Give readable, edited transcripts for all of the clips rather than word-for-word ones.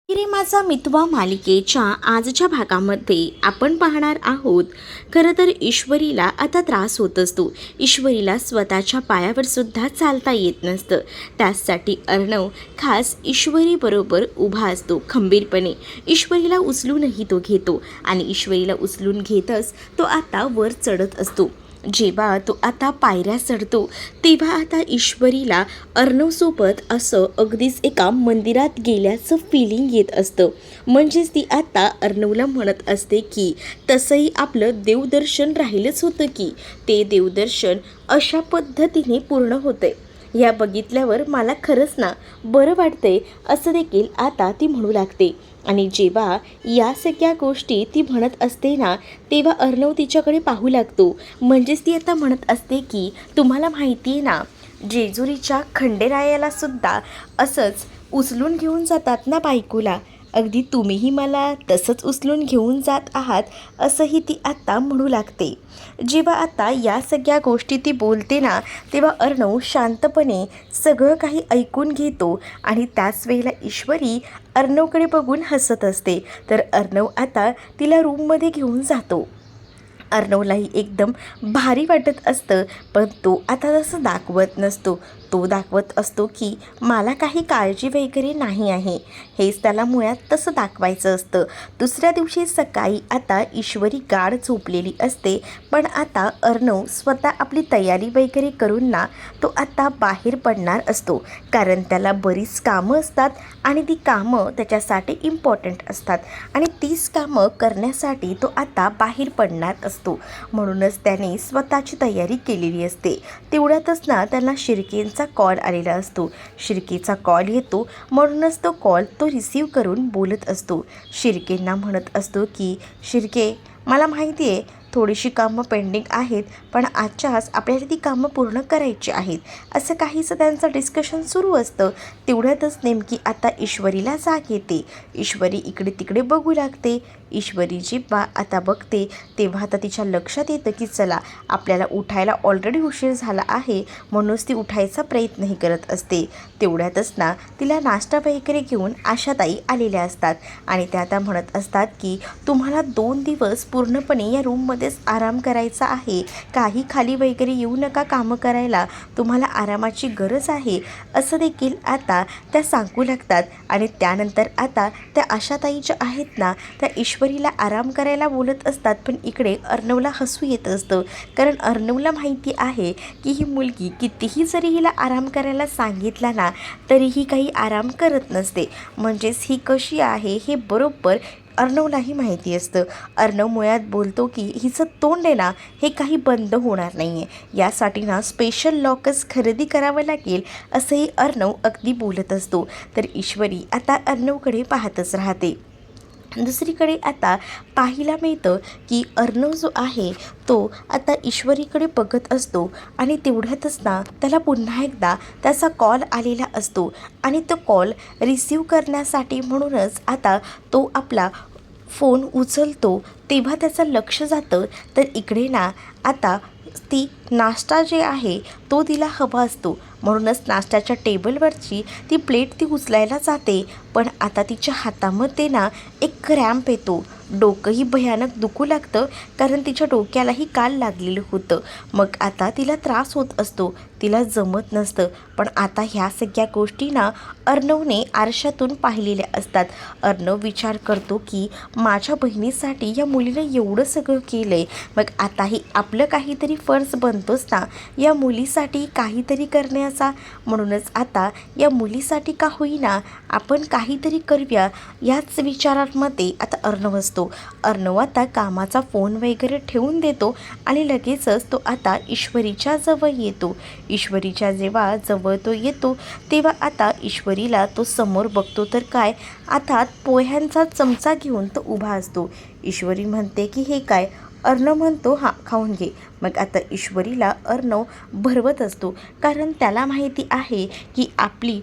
रे माझा मितवा मालिकेच्या आजच्या भागामध्ये आपण पाहणार आहोत. खरं तर ईश्वरीला आता त्रास होत असतो. ईश्वरीला स्वतःच्या पायावर सुद्धा चालता येत नसतं. त्यासाठी अर्णव खास ईश्वरीबरोबर उभा असतो खंबीरपणे. ईश्वरीला उचलूनही तो घेतो आणि ईश्वरीला उचलून घेतच तो आता वर चढत असतो. जेव्हा तो आता पायऱ्या चढतो तेव्हा आता ईश्वरीला अर्णवसोबत असं अगदीच एका मंदिरात गेल्याचं फिलिंग येत असतं. म्हणजेच ती आता अर्णवला म्हणत असते की तसंही आपलं देवदर्शन राहिलंच होतं की ते देवदर्शन अशा पद्धतीने पूर्ण होतंय. ह्या बघितल्यावर मला खरंच ना बरं वाटतंय असं देखील आता ती म्हणू लागते. आणि जेव्हा या सगळ्या गोष्टी ती म्हणत असते ना तेव्हा अर्णव तिच्याकडे पाहू लागतो. म्हणजेच ती आता म्हणत असते की तुम्हाला माहिती आहे ना, जेजुरीच्या खंडेरायाला सुद्धा असंच उचलून घेऊन जातात ना बायकोला. अगदी तुम्हीही मला तसंच उचलून घेऊन जात आहात असंही ती आत्ता म्हणू लागते. जेव्हा आता या सगळ्या गोष्टी ती बोलते ना तेव्हा अर्णव शांतपणे सगळं काही ऐकून घेतो आणि त्याच वेळेला ईश्वरी अर्णवकडे बघून हसत असते. तर अर्णव आता तिला रूममध्ये घेऊन जातो. अर्णवलाही एकदम भारी वाटत असतं, पण तो आता तसं दाखवत नसतो. तो दाखवत असतो की मला काही काळजी वगैरे नाही आहे, हेच त्याला मुळात तसं दाखवायचं असतं. दुसऱ्या दिवशी सकाळी आता ईश्वरी गाढ झोपलेली असते, पण आता अर्णव स्वतः आपली तयारी वगैरे करून ना तो आता बाहेर पडणार असतो. कारण त्याला बरीच कामं असतात आणि ती कामं त्याच्यासाठी इम्पॉर्टंट असतात आणि तीच कामं करण्यासाठी तो आता बाहेर पडणार असतो. म्हणूनच त्याने स्वतःची तयारी केलेली असते. तेवढ्यातच ना त्यांना शिर्केंचा कॉल आलेला असतो. शिर्केचा कॉल येतो म्हणूनच तो कॉल तो रिसीव करून बोलत असतो. शिर्केंना म्हणत असतो की शिर्के, मला माहिती आहे थोडीशी कामं पेंडिंग आहेत, पण आजच्याच आपल्याला ती कामं पूर्ण करायची आहेत, असं काहीसं त्यांचं डिस्कशन सुरू असतं. तेवढ्यातच नेमकी आता ईश्वरीला जाग येते. ईश्वरी इकडे तिकडे बघू लागते. ईश्वरी जेव्हा आता बघते तेव्हा आता तिच्या लक्षात येतं की चला आपल्याला उठायला ऑलरेडी उशीर झाला आहे, म्हणूनच ती उठायचा प्रयत्नही करत असते. तेवढ्यातच ना तिला नाश्ता वगैरे घेऊन आशाताई आलेल्या असतात आणि त्या आता म्हणत असतात की तुम्हाला 2 दिवस पूर्णपणे या रूममध्येच आराम करायचा आहे, काही खाली वगैरे येऊ नका कामं करायला, तुम्हाला आरामाची गरज आहे असं देखील आता त्या सांगू लागतात. आणि त्यानंतर आता त्या आशाताई ज्या आहेत ना त्या ईश्वरीला आराम करायला बोलत असतात, पण इकडे अर्णवला हसू येत असतं. कारण अर्णवला माहिती आहे की ही मुलगी कितीही जरी हिला आराम करायला सांगितला ना तरीही काही आराम करत नसते. म्हणजेच ही कशी आहे हे बरोबर अर्णवलाही माहिती असतं. अर्णव मुळात बोलतो की हिचं तोंड आहे ना हे काही बंद होणार नाही आहे, यासाठी ना स्पेशल लॉकच खरेदी करावं लागेल असंही अर्णव अगदी बोलत असतो. तर ईश्वरी आता अर्णवकडे पाहतच राहते. दुसरीकडे आता पाहायला मिळतं की अर्णव जो आहे तो आता ईश्वरीकडे बघत असतो आणि तेवढ्यातच ना त्याला पुन्हा एकदा त्याचा कॉल आलेला असतो आणि तो कॉल रिसीव करण्यासाठी म्हणूनच आता तो आपला फोन उचलतो. तेव्हा त्याचं लक्ष जातं तर इकडे ना आता ती नाश्ता जे आहे तो तिला हवा असतो. म्हणूनच नाश्त्याच्या टेबलवरची ती प्लेट ती उचलायला जाते, पण आता तिच्या हातामध्ये ना एक क्रॅम्प येतो. डोकंही भयानक दुखू लागतं कारण तिच्या डोक्यालाही काल लागलेलं होतं. मग आता तिला त्रास होत असतो, तिला जमत नसतं. पण आता ह्या सगळ्या गोष्टी ना अर्णवने आरशातून पाहिलेल्या असतात. अर्णव विचार करतो की माझ्या बहिणीसाठी या मुलीनं एवढं सगळं केलं आहे, मग आताही आपलं काहीतरी फर्ज बनतोच ना या मुलीसाठी काहीतरी करण्याचा. म्हणूनच आता या मुलीसाठी का होईना आपण काहीतरी करूया याच विचारांमध्ये आता अर्णव असतो. अर्णव आता कामाचा फोन वगैरे ठेवून देतो आणि लगेचच तो आता ईश्वरीच्या जवळ येतो. ईश्वरीच्या जेव्हा जवळ तो येतो तेव्हा आता ईश्वरीला तो समोर बघतो तर काय, आता पोह्यांचा चमचा घेऊन तो उभा असतो. ईश्वरी म्हणते की हे काय? अर्णव म्हणतो हां खाऊन घे. मग आता ईश्वरीला अर्णव भरवत असतो कारण त्याला माहिती आहे की आपली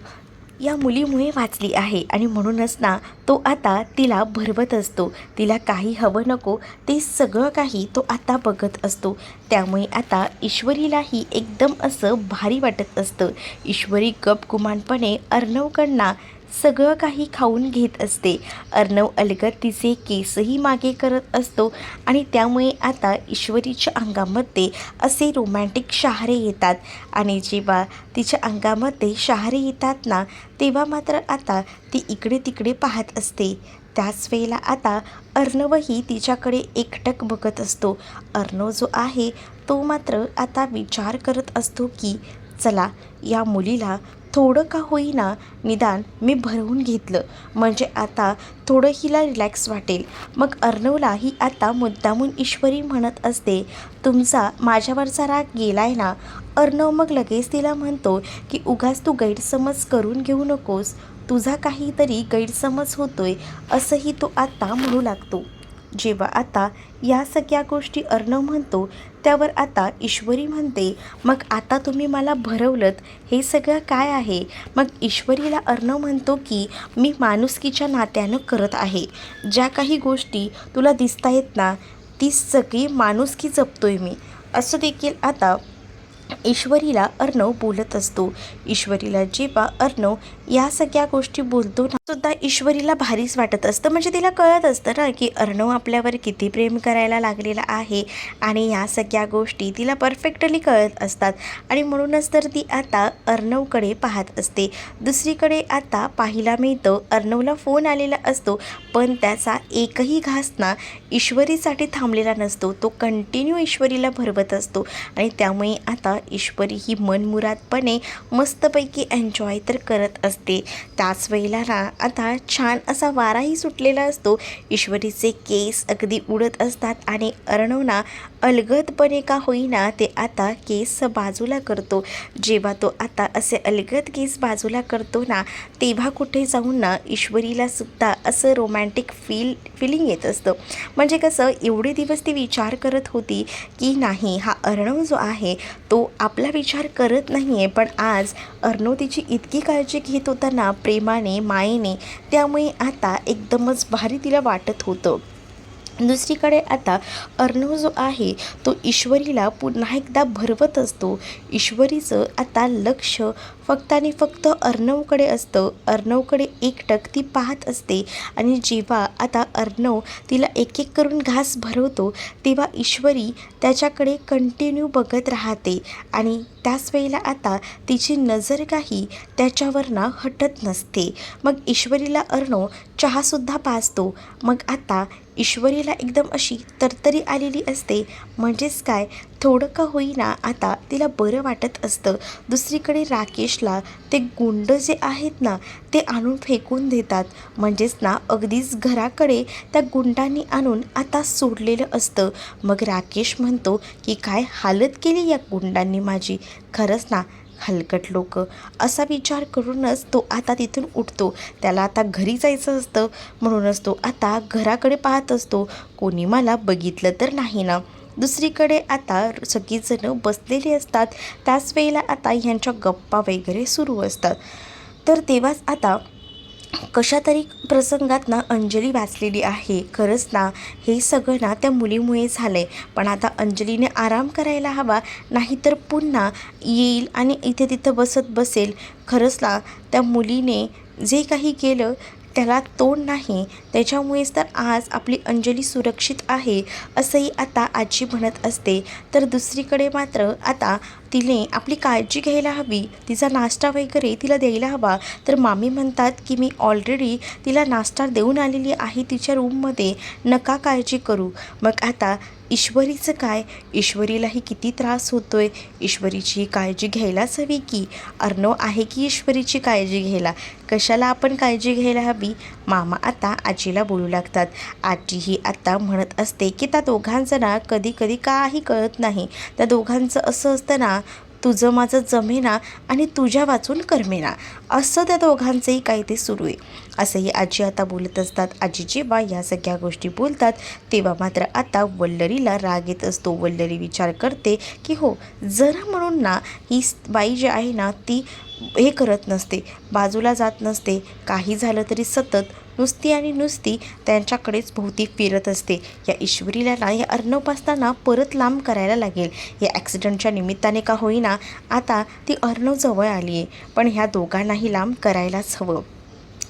या मुलीमुळे वाचली आहे आणि म्हणूनच ना तो आता तिला भरवत असतो. तिला काही हवं नको ते सगळं काही तो आता बघत असतो. त्यामुळे आता ईश्वरीलाही एकदम असं भारी वाटत असतं. ईश्वरी गपगुमानपणे अर्णवकडनं सगळं काही खाऊन घेत असते. अर्णव अलगद तिचे केसही मागे करत असतो आणि त्यामुळे आता ईश्वरीच्या अंगामध्ये असे रोमॅन्टिक शहारे येतात. आणि जेव्हा तिच्या अंगामध्ये शहारे येतात ना, तेव्हा मात्र आता ती इकडे तिकडे पाहत असते. त्याच वेळेला आता अर्णवही तिच्याकडे एकटक बघत असतो. अर्णव जो आहे तो मात्र आता विचार करत असतो की चला, या मुलीला थोडं का होईना निदान मी भरवून घेतलं म्हणजे आता थोडं हिला रिलॅक्स वाटेल. मग अर्णवलाही आता मुद्दामून ईश्वरी म्हणत असते, तुमचा माझ्यावरचा राग गेलाय ना. अर्णव मग लगेच तिला म्हणतो की उगाच तू गैरसमज करून घेऊ नकोस, तुझा काहीतरी गैरसमज होतोय असंही तो आता म्हणू लागतो. जेव्हा आता या सगळ्या गोष्टी अर्णव म्हणतो त्यावर आता ईश्वरी म्हणते, मग आता तुम्ही मला भरवलंत हे सगळं काय आहे. मग ईश्वरीला अर्णव म्हणतो की मी माणुसकीच्या नात्यानं करत आहे. ज्या काही गोष्टी तुला दिसतायत ना, ती सगळी माणुसकी जपतोय मी, असं देखील आता ईश्वरीला अर्णव बोलत असतो. ईश्वरीला जेव्हा अर्णव या सगळ्या गोष्टी बोलतो ना, सुद्धा ईश्वरीला भारीच वाटत असतं. म्हणजे तिला कळत असतं ना की अर्णव आपल्यावर किती प्रेम करायला लागलेला आहे आणि या सगळ्या गोष्टी तिला परफेक्टली कळत असतात आणि म्हणूनच तर ती आता अर्णवकडे पाहत असते. दुसरीकडे आता पाहायला मिळतं अर्णवला फोन आलेला असतो, पण त्याचा एकही घास ना ईश्वरीसाठी थांबलेला नसतो. तो कंटिन्यू ईश्वरीला भरवत असतो आणि त्यामुळे आता ईश्वरी ही मनमुरादपणे मस्तपैकी एन्जॉय तर करत असते. त्याच वेळेला ना आता छान असा वाराही सुटलेला असतो. ईश्वरीचे केस अगदी उडत असतात आणि अर्णव ना अलगदपणे का होईना ते आता केस बाजूला करतो. जेव्हा तो आता असे अलगद केस बाजूला करतो ना, तेव्हा कुठे जाऊन ना ईश्वरीला सुद्धा असं रोमॅन्टिक फिलिंग येत असतं. म्हणजे कसं, एवढे दिवस ती विचार करत होती की नाही, हा अर्णव जो आहे तो आपला विचार करत नाही आहे, पण आज अर्णव तिची इतकी काळजी घेत होता ना प्रेमाने मायेने, त्यामुळे आता एकदमच भारी तिला वाटत होतं. दुसरीकडे आता अर्णव जो आहे तो ईश्वरीला पुन्हा एकदा भरवत असतो. ईश्वरीचं आता लक्ष फक्त आणि फक्त अर्णवकडे असतं. अर्णवकडे एकटक ती पाहत असते आणि जेव्हा आता अर्णव तिला एक एक करून घास भरवतो तेव्हा ईश्वरी त्याच्याकडे कंटिन्यू बघत राहते आणि त्याच वेळेला आता तिची नजर काही त्याच्यावर ना हटत नसते. मग ईश्वरीला अर्णव चहासुद्धा पाजतो. मग आता ईश्वरीला एकदम अशी तरतरी आलेली असते. म्हणजेच काय, थोडं का होईना आता तिला बरं वाटत असतं. दुसरीकडे राकेशला ते गुंड जे आहेत ना ते आणून फेकून देतात. म्हणजेच ना अगदीच घराकडे त्या गुंडांनी आणून आता सोडलेलं असतं. मग राकेश म्हणतो की काय हालत केली या गुंडांनी माझी, खरंच ना हलकट लोक, असा विचार करूनच तो आता तिथून उठतो. त्याला आता घरी जायचं असतं, म्हणूनच तो आता घराकडे पाहत असतो, कोणी मला बघितलं तर नाही ना. दुसरीकडे आता सगळीजणं बसलेली असतात. त्याच वेळेला आता ह्यांच्या गप्पा वगैरे सुरू असतात. तर तेव्हाच आता कशा तरी प्रसंगात ना अंजली वाचलेली आहे. खरंच ना हे सगळं ना त्या मुलीमुळे झालं आहे. पण आता अंजलीने आराम करायला हवा, नाहीतर पुन्हा येईल आणि इथे तिथं बसत बसेल. खरंच ना त्या मुलीने जे काही केलं त्याला तोंड नाही, त्याच्यामुळेच तर आज आपली अंजली सुरक्षित आहे असंही आता आजी म्हणत असते. तर दुसरीकडे मात्र आता तिने आपली काळजी घ्यायला हवी, तिचा नाश्ता वगैरे तिला द्यायला हवा. तर मामी म्हणतात की मी ऑलरेडी तिला नाश्ता देऊन आलेली आहे तिच्या रूममध्ये, नका काळजी करू. मग आता ईश्वरीचं काय, ईश्वरीलाही किती त्रास होतो आहे. ईश्वरीची काळजी घ्यायलाच हवी की, अर्णव आहे की ईश्वरीची काळजी घ्यायला, कशाला आपण काळजी घ्यायला हवी. मामा आता आजीला बोलू लागतात. आजीही आता म्हणत असते की त्या दोघांचं ना कधी कधी काही कळत नाही. त्या दोघांचं असं असतं ना, तुझं माझं जमेना आणि तुझ्या वाचून करमेना, असं त्या दोघांचंही काही ते सुरू आहे, असंही आजी आता बोलत असतात. आजी जेव्हा या सगळ्या गोष्टी बोलतात तेव्हा मात्र आता वल्लरीला राग येत असतो. वल्लरी विचार करते की हो, जरा म्हणून ना ही बाई जी आहे ना ती हे करत नसते, बाजूला जात नसते, काही झालं तरी सतत नुसती आणि नुसती त्यांच्याकडेच भोवती फिरत असते. या ईश्वरीला ना या अर्णवपासताना परत लांब करायला लागेल. या ॲक्सिडेंटच्या निमित्ताने का होईना आता ती अर्णव जवळ आली आहे, पण ह्या दोघांनाही लांब करायलाच हवं.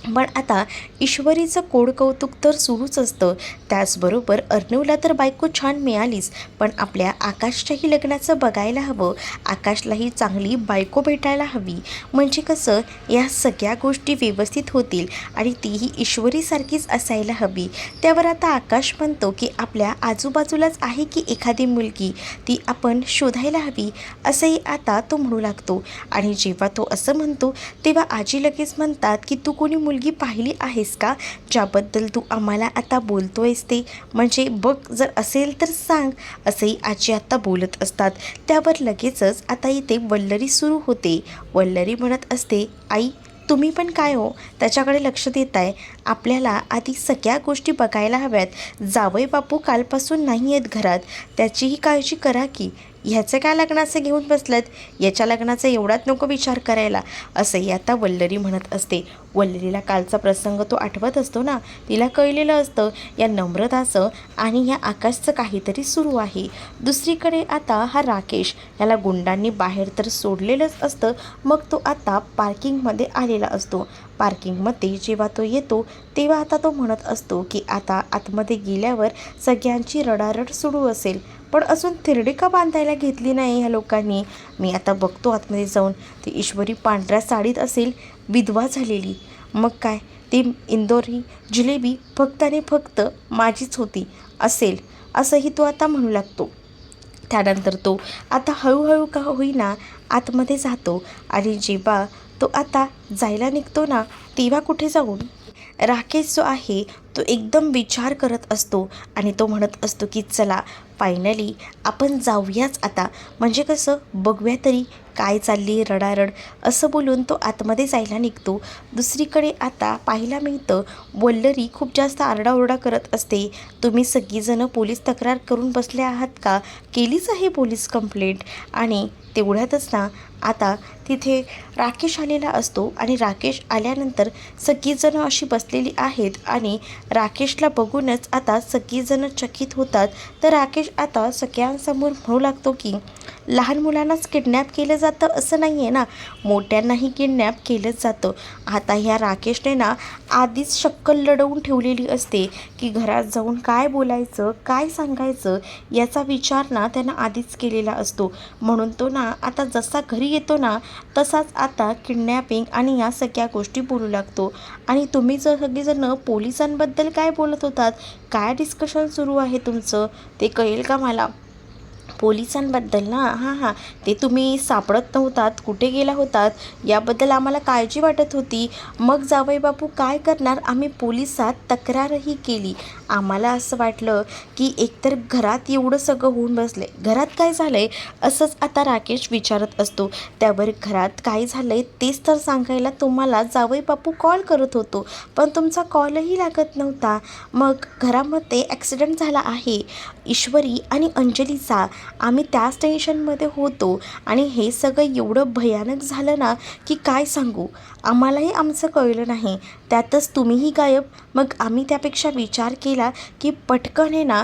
पण आता ईश्वरीचं कोडकौतुक तर सुरूच असतं. त्याचबरोबर अर्णवला तर बायको छान मिळालीच, पण आपल्या आकाशच्याही लग्नाचं बघायला हवं. आकाशलाही चांगली बायको भेटायला हवी. म्हणजे कसं या सगळ्या गोष्टी व्यवस्थित होतील आणि तीही ईश्वरीसारखीच असायला हवी. त्यावर आता आकाश म्हणतो की आपल्या आजूबाजूलाच आहे की एखादी मुलगी, ती आपण शोधायला हवी, असंही आता तो म्हणू लागतो. आणि जेव्हा तो असं म्हणतो तेव्हा आजी लगेच म्हणतात की तू कोणी मुलगी पाहिली आहेस का, ज्याबद्दल तू आम्हाला आता बोलतोयस ते? म्हणजे बघ, जर असेल तर सांग, असंही आजी आता बोलत असतात. त्यावर लगेचच आता इथे वल्लरी सुरू होते. वल्लरी म्हणत असते, आई तुम्ही पण काय हो त्याच्याकडे लक्ष देताय? आपल्याला आधी सगळ्या गोष्टी बघायला हव्यात. जावई बापू कालपासून नाही आहेत घरात, त्याचीही काळजी करा की. ह्याचं काय लग्नाचं घेऊन बसलेत, याच्या लग्नाचा एवढाच नको विचार करायला, असंही आता वल्लरी म्हणत असते. वल्लरीला कालचा प्रसंग तो आठवत असतो ना. तिला कळलेलं असतं या नम्रताचं आणि या आकाशचं काहीतरी सुरू आहे. दुसरीकडे आता हा राकेश, याला गुंडांनी बाहेर तर सोडलेलंच असतं. मग तो आता पार्किंगमध्ये आलेला असतो. पार्किंगमध्ये जेव्हा तो येतो तेव्हा आता तो म्हणत असतो की आता आतमध्ये गेल्यावर सगळ्यांची रडारड सुरू असेल, पण अजून थिरडी का बांधायला घेतली नाही ह्या लोकांनी? मी आता बघतो आतमध्ये जाऊन. ती ईश्वरी पांढऱ्या साडीत असेल, विधवा झालेली. मग काय, ती इंदोरी जिलेबी फक्त आणि फक्त माझीच होती असेल, असंही तो आता म्हणू लागतो. त्यानंतर तो आता हळूहळू का होईना आतमध्ये जातो. आणि जेव्हा तो आता जायला निघतो ना, तेव्हा कुठे जाऊन राकेश जो आहे तो एकदम विचार करत असतो आणि तो म्हणत असतो की चला फायनली आपण जाऊयाच आता. म्हणजे कसं बघूया तरी काय चालली रडारड, असं बोलून तो आतमध्ये जायला निघतो. दुसरीकडे आता पाहायला मिळतं वल्लरी खूप जास्त आरडाओरडा करत असते. तुम्ही सगळीजणं पोलीस तक्रार करून बसले आहात का? केलीच आहे पोलीस कंप्लेंट. आणि तेवढ्यातच ना आता तिथे राकेश आलेला असतो आणि राकेश आल्यानंतर सगळीजणं अशी बसलेली आहेत आणि राकेशला बघूनच आता सगळीजणं चकित होतात. तर राकेश आता सगळ्यांसमोर म्हणू लागतो की लहान मुलांनाच किडनॅप केलं जातं असं नाही आहे ना, मोठ्यांनाही किडनॅप केलंच जातं. आता ह्या राकेशने ना आधीच शक्कल लढवून ठेवलेली असते की घरात जाऊन काय बोलायचं, काय सांगायचं, याचा विचार ना त्यानं आधीच केलेला असतो. म्हणून तो ना आता जसा घरी येतो ना तसाच आता किडनॅपिंग आणि या सगळ्या गोष्टी बोलू लागतो. आणि तुम्ही जर सगळीजणं पोलिसांबद्दल काय बोलत होतात, काय डिस्कशन सुरू आहे तुमचं, ते कळेल का मला? पोलिसांबद्दल ना, हां, ते तुम्ही सापडत नव्हतात, कुठे गेला होतात, याबद्दल आम्हाला काळजी वाटत होती. मग जावई बापू काय करणार, आम्ही पोलिसात तक्रारही केली. आम्हाला असं वाटलं की एकतर घरात एवढं सगळं होऊन बसले, घरात काय झालं आहे असंच आता राकेश विचारत असतो. त्यावर घरात काय झालं आहे तेच तर सांगायला तुम्हाला जावई बापू कॉल करत होतो, पण तुमचा कॉलही लागत नव्हता. मग घरामध्ये ॲक्सिडेंट झाला आहे ईश्वरी आणि अंजलीचा, आम्ही त्याच टेन्शनमध्ये होतो आणि हे सगळं एवढं भयानक झालं ना की काय सांगू, आम्हालाही आमचं कळलं नाही, त्यातच तुम्हीही गायब. मग आम्ही त्यापेक्षा विचार केला की पटकन आहे ना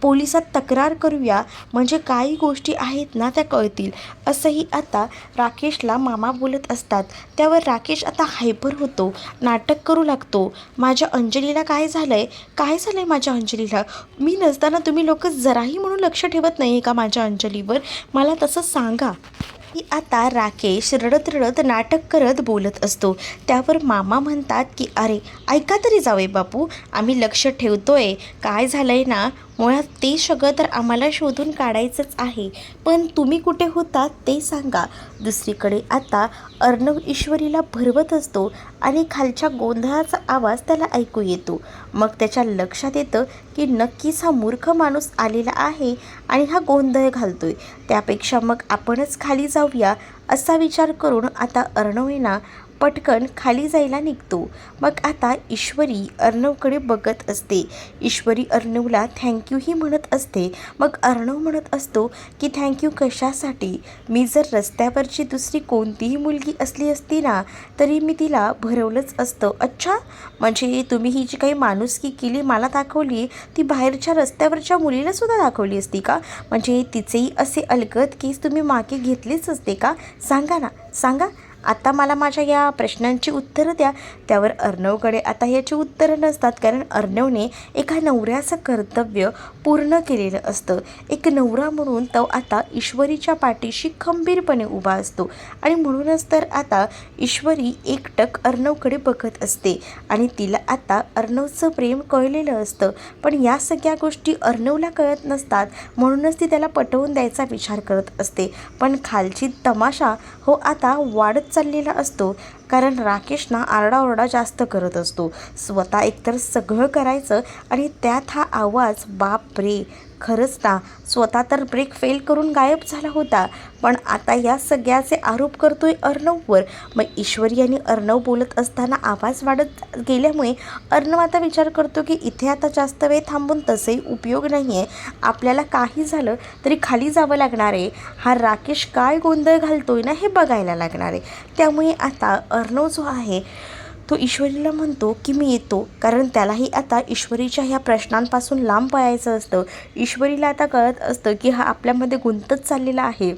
पोलिसात तक्रार करूया, म्हणजे काही गोष्टी आहेत ना त्या कळतील, असंही आता राकेशला मामा बोलत असतात. त्यावर राकेश आता हायपर होतो, नाटक करू लागतो. माझ्या अंजलीला काय झालं आहे, काय झालं आहे माझ्या अंजलीला? मी नसताना तुम्ही लोक जराही म्हणून लक्ष ठेवत नाही का माझ्या अंजलीवर? मला तसं सांगा. की आता राकेश रडत रडत नाटक करत बोलत असतो. त्यावर मामा म्हणतात की अरे ऐका तरी जावई बापू, आम्ही लक्ष ठेवतोय, काय झालं आहे ना मुळात ते सगळं तर आम्हाला शोधून काढायचंच आहे, पण तुम्ही कुठे होता ते सांगा. दुसरीकडे आता अर्णव ईश्वरीला भरवत असतो आणि खालच्या गोंधळाचा आवाज त्याला ऐकू येतो. मग त्याच्या लक्षात येतं की नक्कीच हा मूर्ख माणूस आलेला आहे आणि हा गोंधळ घालतोय, त्यापेक्षा मग आपणच खाली जाऊया असा विचार करून आता अर्णवीना पटकन खाली जायला निघतो. मग आता ईश्वरी अर्णवकडे बघत असते. ईश्वरी अर्णवला थँक्यूही म्हणत असते. मग अर्णव म्हणत असतो की थँक्यू कशासाठी? मी जर रस्त्यावरची दुसरी कोणतीही मुलगी असली असती ना तरी मी तिला भरवलंच असतं. अच्छा, म्हणजे तुम्ही ही जी काही माणुसकी केली मला दाखवली ती बाहेरच्या रस्त्यावरच्या मुलीलासुद्धा दाखवली असती का? म्हणजे तिचेही असे अलगद केस तुम्ही मागे घेतलेच असते का? सांगा ना, सांगा. आता मला माझ्या या प्रश्नांची उत्तरं द्या. त्यावर अर्णवकडे आता याची उत्तरं नसतात, कारण अर्णवने एका नवऱ्याचं कर्तव्य पूर्ण केलेलं असतं. एक नवरा म्हणून तो आता ईश्वरीच्या पाठीशी खंबीरपणे उभा असतो आणि म्हणूनच तर आता ईश्वरी एकटक अर्णवकडे बघत असते आणि तिला आता अर्णवचं प्रेम कळलेलं असतं. पण या सगळ्या गोष्टी अर्णवला कळत नसतात, म्हणूनच ती त्याला पटवून द्यायचा विचार करत असते. पण खालची तमाशा आता वाढत चाललेला असतो, कारण राकेश आरडाओरडा जास्त करत असतो. स्वतः एकतर सगळं करायचं आणि त्यात हा आवाज, बाप रे, खरंच स्वतः तर ब्रेक फेल करून गायब झाला होता, पण आता या सगळ्याचे आरोप करतोय अर्णववर. मग ईश्वरी आणि अर्णव बोलत असताना आवाज वाढत गेल्यामुळे अर्णव आता विचार करतो की इथे आता जास्त वेळ थांबून तसंही उपयोग नाही आहे, आपल्याला काही झालं तरी खाली जावं लागणार आहे. हा राकेश काय गोंधळ घालतोय ना हे बघायला लागणार आहे. त्यामुळे आता अर्णव जो आहे तो ईश्वरीला म्हणतो की मी येतो, कारण त्यालाही आता ईश्वरीच्या ह्या प्रश्नांपासून लांब पळायचं असतं. ईश्वरीला आता कळत असतं की हा आपल्यामध्ये गुंतत चाललेला आहे,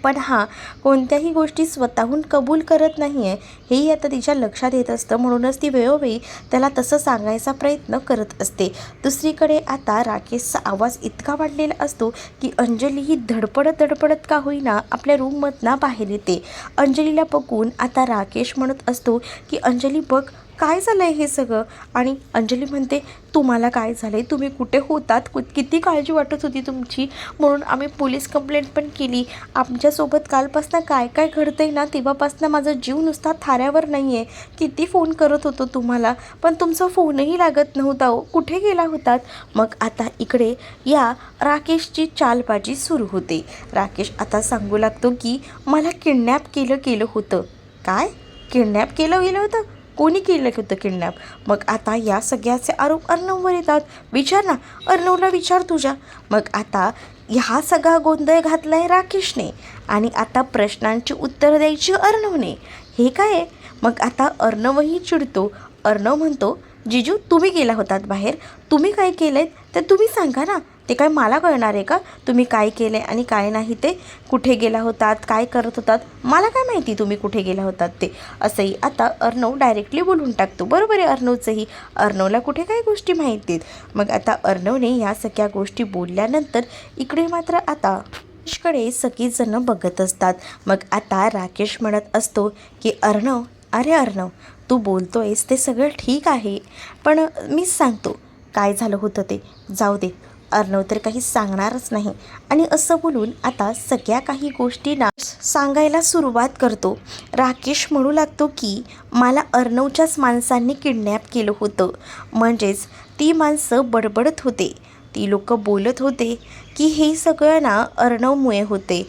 पण हा कोणत्याही गोष्टी स्वतःहून कबूल करत नाही आहे, हेही आता तिच्या लक्षात येत असतं. म्हणूनच ती वेळोवेळी त्याला तसं सांगायचा प्रयत्न करत असते. दुसरीकडे आता राकेशचा आवाज इतका वाढलेला असतो की अंजली ही धडपडत का होईना आपल्या रूममधनं बाहेर येते. अंजलीला बघून आता राकेश म्हणत असतो की अंजली बघ काय झालं आहे हे सगळं. आणि अंजली म्हणते तुम्हाला काय झालं आहे, तुम्ही कुठे होतात, किती काळजी वाटत होती तुमची, म्हणून आम्ही पोलीस कंप्लेंट पण केली. आमच्यासोबत कालपासनं काय काय घडतं आहे ना, तेव्हापासनं माझा जीव नुसता थाऱ्यावर नाही आहे. किती फोन करत होतो तुम्हाला, पण तुमचा फोनही लागत नव्हता हो, कुठे गेला होतात. मग आता इकडे या राकेशची चालबाजी सुरू होते. राकेश आता सांगू लागतो की मला किडनॅप केलं होतं. काय किडनॅप केलं होतं, कोणी केलं होतं किडनॅप. मग आता या सगळ्याचे आरोप अर्णववर येतात. विचार ना, अर्णवला विचार तुझ्या. मग आता ह्या सगळा गोंधळ घातला आहे राकेशने आणि आता प्रश्नांची उत्तरं द्यायची अर्णवने. हे काय आहे. मग आता अर्णवही चिडतो. अर्णव म्हणतो जिजू तुम्ही गेला होतात बाहेर, तुम्ही काय केलं ते तुम्ही सांगा ना, ते काय मला कळणार आहे का तुम्ही काय केलं आहे आणि काय नाही ते. कुठे गेला होतात, काय करत होतात, मला काय माहिती तुम्ही कुठे गेला होतात ते. असंही आता अर्णव डायरेक्टली बोलून टाकतो. बरोबर आहे अर्णवचंही, अर्णवला कुठे काय गोष्टी माहिती आहेत. मग आता अर्णवने ह्या सगळ्या गोष्टी बोलल्यानंतर इकडे मात्र आता राकेशकडे सगळीजणं बघत असतात. मग आता राकेश म्हणत असतो की अर्णव, अरे अर्णव, तू बोलतोयस ते सगळं ठीक आहे, पण मीच सांगतो काय झालं होतं ते, जाऊ दे. अर्णव तर काही सांगणारच नाही आणि असं बोलून आता सगळ्या काही गोष्टींना सांगायला सुरुवात करतो. राकेश म्हणू लागतो की मला अर्णवच्याच माणसांनी किडनॅप केलं होतं. म्हणजेच ती माणसं बडबडत होते, ती लोक बोलत होते की हे सगळं अर्णवमुळे होते.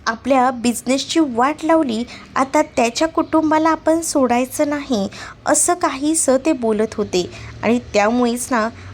आपल्या बिझनेसची वाट लावली, आता त्याच्या कुटुंबाला आपण सोडायचं नाही, असं काहीसं ते बोलत होते आणि त्यामुळेच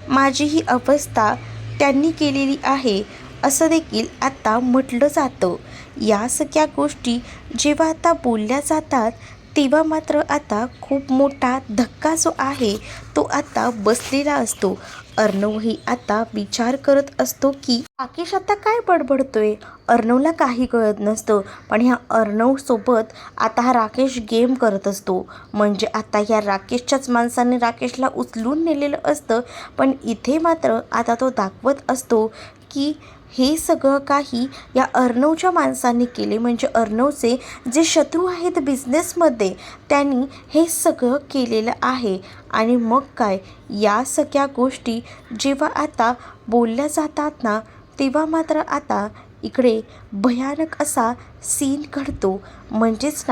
माझी ही अवस्था त्यांनी केलेली आहे, असं देखील आता म्हटलं जातं. या सगळ्या गोष्टी जेव्हा आता बोलल्या जातात तेव्हा मात्र आता खूप मोठा धक्का जो आहे तो आता बसलेला असतो. अर्णवही आता विचार करत असतो की राकेश आता काय बडबडतोय. अर्णवला काही कळत नसतं, पण ह्या अर्णवसोबत आता हा राकेश गेम करत असतो. म्हणजे आता ह्या राकेशच्याच माणसाने राकेशला उचलून नेलेलं असतं, पण इथे मात्र आता तो दाखवत असतो की हे सगळं काही या अर्णवच्या माणसांनी केले. म्हणजे अर्णवचे जे शत्रू आहेत बिझनेसमध्ये, त्यांनी हे सगळं केलेलं आहे. आणि मग काय, या सगळ्या गोष्टी जेव्हा आता बोलल्या जातात तेव्हा मात्र आता इकडे भयानक असा सीन घडतो. म्हणजेच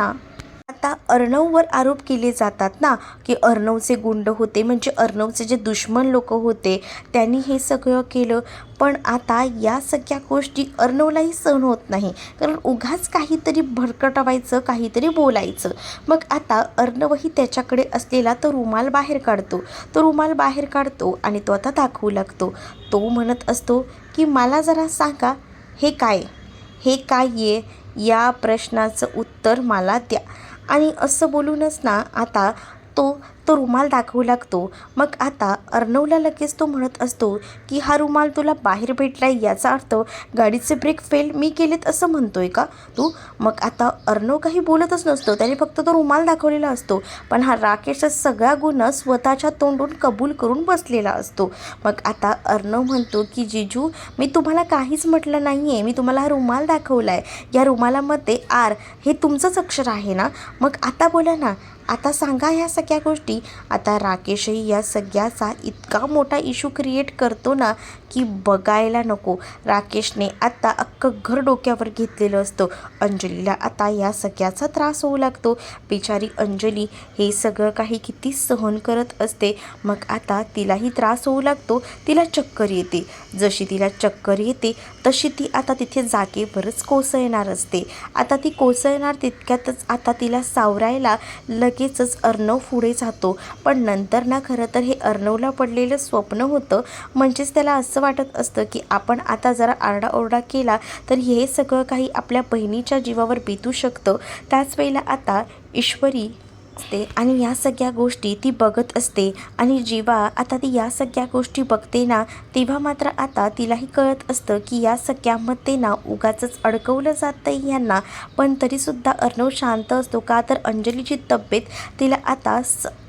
आता अर्णववर आरोप केले जातात की अर्णवचे गुंड होते, म्हणजे अर्णवचे जे दुश्मन लोक होते त्यांनी हे सगळं केलं. पण आता या सगळ्या गोष्टी अर्णवलाही सहन होत नाही, कारण उगाच काहीतरी भरकटवायचं, काहीतरी बोलायचं. मग आता अर्णवही त्याच्याकडे असलेला तो रुमाल बाहेर काढतो आणि तो आता दाखवू लागतो. तो म्हणत असतो की मला जरा सांगा हे काय आहे, या प्रश्नाचं उत्तर मला द्या. आणि असं बोलूनच आता तो रुमाल दाखवू लागतो. मग आता अर्णवला लगेच तो म्हणत असतो की हा रुमाल तुला बाहेर भेटलाय याचा अर्थ गाडीचे ब्रेक फेल मी केलेत असं म्हणतोय का तू? मग आता अर्णव काही बोलतच नसतो, त्याने फक्त तो रुमाल दाखवलेला असतो. पण हा राकेशचा सगळा गुन्हा स्वतःच्या तोंडून कबूल करून बसलेला असतो. मग आता अर्णव म्हणतो की जिजू मी तुम्हाला काहीच म्हटलं नाही आहे, मी तुम्हाला हा रुमाल दाखवला आहे, या रुमालामध्ये आर हे तुमचंच अक्षर आहे ना, मग आता बोला ना, आता सांगा ह्या सगळ्या गोष्टी. आता राकेशही या सगळ्याचा इतका मोठा इश्यू क्रिएट करतो ना की बघायला नको. राकेशने आता अख्खं घर डोक्यावर घेतलेलं असतं. अंजलीला आता या सगळ्याचा त्रास होऊ लागतो. बिचारी अंजली हे सगळं काही किती सहन करत असते. मग आता तिलाही त्रास होऊ लागतो, तिला चक्कर येते. जशी तिला चक्कर येते तशी ती आता तिथे जागेवरच कोसळणार असते. आता ती कोसळणार तितक्यातच आता तिला सावरायला लगेचच अर्णव पुढे जातो. पण नंतर ना खरं तर हे अर्णवला पडलेलं स्वप्न होतं. म्हणजेच त्याला असं वाटत असतं की आपण आता जरा आरडाओरडा केला तर हे सगळं काही आपल्या बहिणीच्या जीवावर बेतू शकतं. त्याच वेळेला आता ईश्वरी असते आणि या सगळ्या गोष्टी ती बघत असते. आणि जेव्हा आता ती या सगळ्या गोष्टी बघते ना तेव्हा मात्र आता तिलाही कळत असतं की या सगळ्यामध्ये ना उगाचच अडकवलं जातं यांना. पण तरीसुद्धा अर्णव शांत असतो, का तर अंजलीची तब्येत तिला आता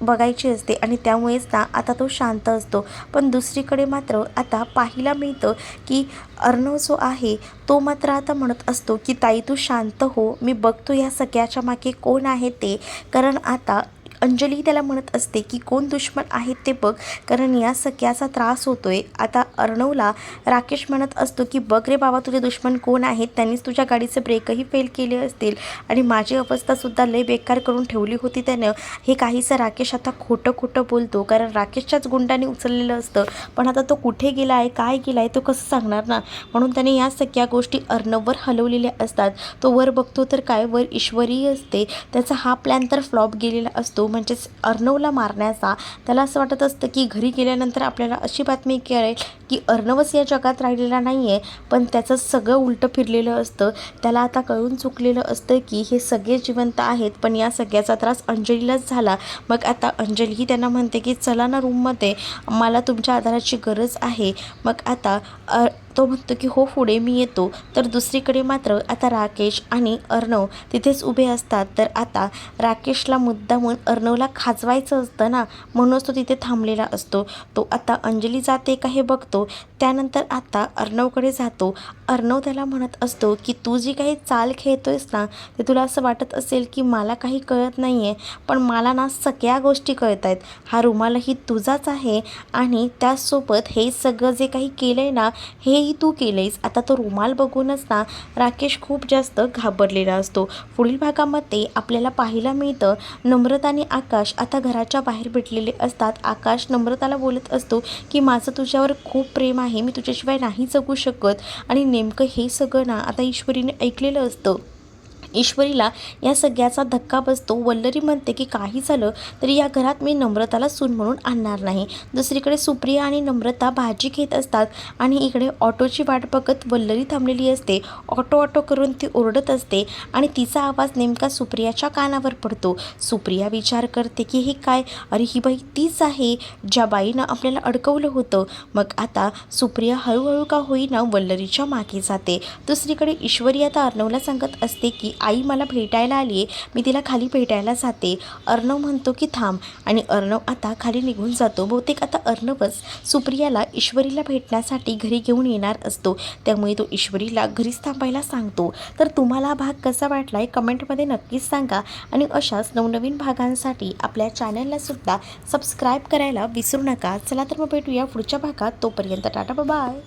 बघायची असते आणि त्यामुळेच ना आता तो शांत असतो. पण दुसरीकडे मात्र आता पाहायला मिळतं की अर्णव जो आहे तो मात्र आता म्हणत असतो की ताई तू शांत हो, मी बघतो या सगळ्याच्या मागे कोण आहे ते. कारण आता अंजली त्याला म्हणत असते की कोण दुश्मन आहेत ते बघ, कारण या सगळ्याचा त्रास होतोय. आता अर्णवला राकेश म्हणत असतो की बघ रे बाबा तुझे दुश्मन कोण आहेत, त्यांनीच तुझ्या गाडीचे ब्रेकही फेल केले असतील आणि माझी अवस्थासुद्धा लय बेकार करून ठेवली होती त्यानं. हे काहीसं राकेश आता खोटं खोटं बोलतो, कारण राकेशच्याच गुंडाने उचललेलं असतं. पण आता तो कुठे गेला आहे, काय गेला आहे, तो कसं सांगणार ना. म्हणून त्याने या सगळ्या गोष्टी अर्णववर हलवलेल्या असतात. तो वर बघतो तर काय वर ईश्वरी असते. त्याचा हा प्लॅन तर फ्लॉप गेलेला असतो, म्हणजेच अर्णवला मारण्याचा. त्याला असं वाटत असतं की घरी गेल्यानंतर आपल्याला अशी बातमी कळेल की अर्णवच या जगात राहिलेला नाही आहे. पण त्याचं सगळं उलटं फिरलेलं असतं. त्याला आता कळून चुकलेलं असतं की हे सगळे जिवंत आहेत, पण या सगळ्याचा त्रास अंजलीलाच झाला. मग आता अंजलीही त्यांना म्हणते की चला ना रूममध्ये, मला तुमच्या आधाराची गरज आहे. मग आता तो म्हणतो की हो पुढे मी येतो. तर दुसरीकडे मात्र आता राकेश आणि अर्णव तिथेच उभे असतात. तर आता राकेशला मुद्दामून अर्णवला खाजवायचं असतं ना, म्हणूनच तो तिथे थांबलेला असतो. तो आता अंजली जाते का हे बघतो. त्यानंतर आता अर्णवकडे जातो. अर्णव त्याला म्हणत असतो की तू जी काही चाल खेळतोयस ना ते तुला असं वाटत असेल की मला काही कळत नाही आहे, पण मला ना सगळ्या गोष्टी कळत आहेत. हा रुमालही तुझाच आहे आणि त्याचसोबत हे सगळं जे काही केलं आहे ना हेही तू केलेस. आता तो रुमाल बघूनच ना राकेश खूप जास्त घाबरलेला असतो. पुढील भागामध्ये आपल्याला पाहायला मिळतं नम्रता आणि आकाश आता घराच्या बाहेर भेटलेले असतात. आकाश नम्रताला बोलत असतो की माझं तुझ्यावर खूप प्रेम आहे, मी तुझ्याशिवाय नाही जगू शकत. आणि नेमकं हे सगळं ना आता ईश्वरीने ऐकलेलं असतं. ईश्वरीला या सगळ्याचा धक्का बसतो. वल्लरी म्हणते की काही झालं तरी या घरात मी नम्रताला सून म्हणून आणणार नाही. दुसरीकडे सुप्रिया आणि नम्रता भाजी घेत असतात आणि इकडे ऑटोची वाट बघत वल्लरी थांबलेली असते. ऑटो ऑटो करून ती ओरडत असते आणि तिचा आवाज नेमका सुप्रियाच्या कानावर पडतो. सुप्रिया विचार करते की हे काय, अरे ही बाई तीच आहे ज्या बाईनं आपल्याला अडकवलं होतं. मग आता सुप्रिया हळूहळू का होईना वल्लरीच्या मागे जाते. दुसरीकडे ईश्वरी आता अर्णवला सांगत असते की आई मला भेटायला आली आहे, मी तिला खाली भेटायला जाते. अर्णव म्हणतो की थांब आणि अर्णव आता खाली निघून जातो. बहुतेक आता अर्णवच सुप्रियाला ईश्वरीला भेटण्यासाठी घरी घेऊन येणार असतो, त्यामुळे तो ईश्वरीला घरीच थांबायला सांगतो. तर तुम्हाला हा भाग कसा वाटला आहे कमेंटमध्ये नक्कीच सांगा आणि अशाच नवनवीन भागांसाठी आपल्या चॅनललासुद्धा सबस्क्राईब करायला विसरू नका. चला तर मग भेटूया पुढच्या भागात. तोपर्यंत टाटा बाय.